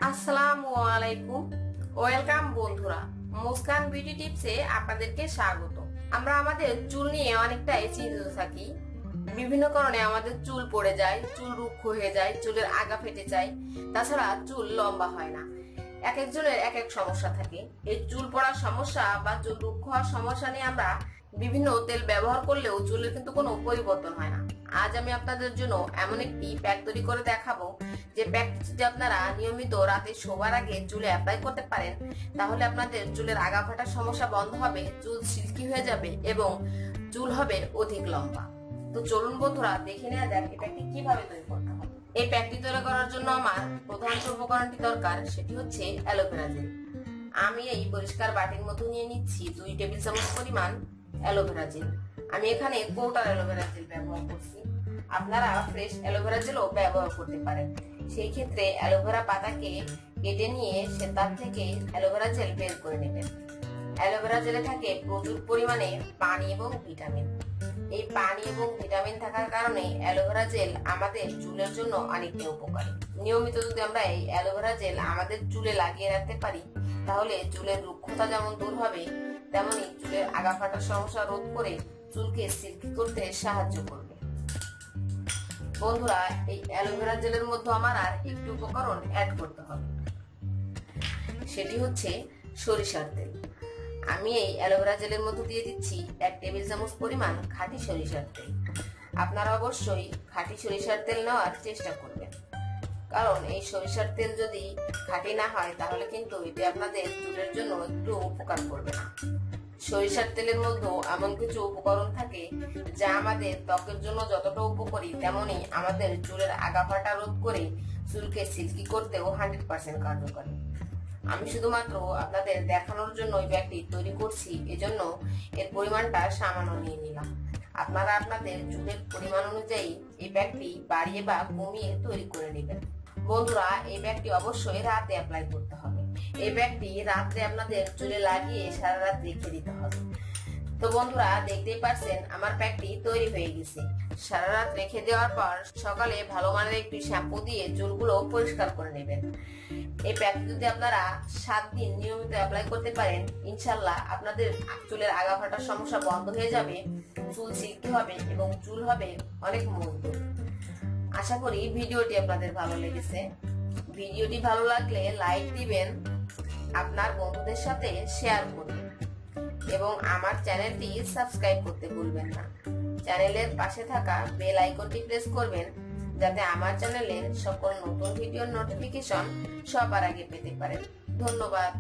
আসসালামু আলাইকুম, ওয়েলকাম বন্ধুরা। মুস্কান বিউটি টিপসে আপনাদেরকে স্বাগত। আমরা আমাদের চুল নিয়ে অনেকটাই চিন্তিত থাকি। বিভিন্ন কারণে আমাদের চুল পড়ে যায়, চুল রুক্ষ হয়ে যায়, চুলের আগা ফেটে যায়, তাছাড়া চুল লম্বা হয় না। এক একজনের এক এক সমস্যা থাকে। এই চুল পড়ার সমস্যা বা চুল রুক্ষ হওয়ার সমস্যা নিয়ে আমরা বিভিন্ন তেল ব্যবহার করলেও চুলের কিন্তু কোনো পরিবর্তন হয় না। আজ আমি আপনাদের জন্য এমন একটি প্যাক তৈরি করে দেখাবো, যে প্যাকটি যদি আপনারা নিয়মিত রাতে শোবার আগে চুলে অ্যাপ্লাই করতে পারেন, তাহলে আপনাদের চুলের আগা ফাটার সমস্যা বন্ধ হবে, চুল সিল্কি হয়ে যাবে এবং চুল হবে অধিক লম্বা। তো চলুন বন্ধুরা, দেখে নেওয়া যাক এই প্যাকটি কিভাবে তৈরি করতে হবে। এই প্যাকটি তৈরি করার জন্য আমার প্রধান উপকরণটি দরকার, সেটি হচ্ছে অ্যালোভেরা জেল। আমি এই পরিষ্কার বাটির মধ্যে নিয়ে নিচ্ছি 2 টেবিল চামচ পরিমাণ অ্যালোভেরা জেল। আমি এখানে কোটার অ্যালোভেরা জেল ব্যবহার করছি। আপনারা ফ্রেশ অ্যালোভেরা জেলও ব্যবহার করতে পারেন। সেই ক্ষেত্রে অ্যালোভেরা পাতাকে কেটে নিয়ে সে তার থেকে অ্যালোভেরা জেল বের করে নেবেন। অ্যালোভেরা জেলে থাকে প্রচুর পরিমাণে পানি এবং ভিটামিন। এই পানি এবং ভিটামিন থাকার কারণে অ্যালোভেরা জেল আমাদের চুলের জন্য অনেকটাই উপকারী। নিয়মিত যদি আমরা এই অ্যালোভেরা জেল আমাদের চুলে লাগিয়ে রাখতে পারি, তাহলে চুলের রুক্ষতা যেমন দূর হবে, তেমনি চুলের আগা ফাটার সমস্যা রোধ করে চুলকে সিল্কি করতে সাহায্য করবে। বন্ধুরা, এই অ্যালোভেরা জেলের মধ্যে আমার আর একটি উপকরণ অ্যাড করতে হবে, সেটি হচ্ছে সরিষার তেল। আমি এই অ্যালোভেরা জেলের মধ্যে দিয়ে দিচ্ছি 1 টেবিল চামচ পরিমাণ খাঁটি সরিষার তেল। আপনারা অবশ্যই খাঁটি সরিষার তেল নেওয়ার চেষ্টা করবেন, কারণ এই সরিষার তেল যদি খাঁটি না হয় তাহলে কিন্তু এটি আপনাদের চুলের জন্য একটু উপকার করবে না। সরিষার তেলের মধ্যে এমন কিছু উপকরণ থাকে যা আমাদের ত্বকের জন্য যতটা উপকারী, তেমনি আমাদের চুলের আগা ফাটা রোধ করে চুলকে সিল্কি করতেও 100% কার্যকরী। আমি শুধুমাত্র আপনাদের দেখানোর জন্য এই প্যাকটি তৈরি করছি, এজন্য এর পরিমাণটা সামান্য নিয়ে নিলাম। আপনারা আপনাদের চুলের পরিমাণ অনুযায়ী এই প্যাকটি বাড়িয়ে বা কমিয়ে তৈরি করে নেবেন। বন্ধুরা, এই প্যাকটি অবশ্যই রাতে অ্যাপ্লাই করতে হবে। এই প্যাকটি রাত্রে আপনাদের চুলে লাগিয়ে সারা রাত রেখে দিতে হবে। তো বন্ধুরা, দেখতেই পাচ্ছেন আমার প্যাকটি তৈরি হয়ে গেছে। সারা রাত রেখে দেওয়ার পর সকালে ভালো মানের একটি শ্যাম্পু দিয়ে চুলগুলো পরিষ্কার করে নেবেন। এই প্যাকটি যদি আপনারা 7 দিন নিয়মিত অ্যাপ্লাই করতে পারেন, ইনশাল্লাহ আপনাদের চুলের আগা ফাটার সমস্যা বন্ধ হয়ে যাবে, চুল সিল্কি হবে এবং চুল হবে অনেক মজবুত। আশা করি ভিডিওটি আপনাদের ভালো লেগেছে। ভিডিওটি ভালো লাগলে লাইক দিবেন, আপনার বন্ধুদের সাথে শেয়ার করবেন এবং আমার চ্যানেলটি সাবস্ক্রাইব করতে ভুলবেন না। চ্যানেলের পাশে থাকা বেল আইকনটি প্রেস করবেন, যাতে আমার চ্যানেলের সকল নতুন ভিডিওর নোটিফিকেশন সবার আগে পেতে পারেন। ধন্যবাদ।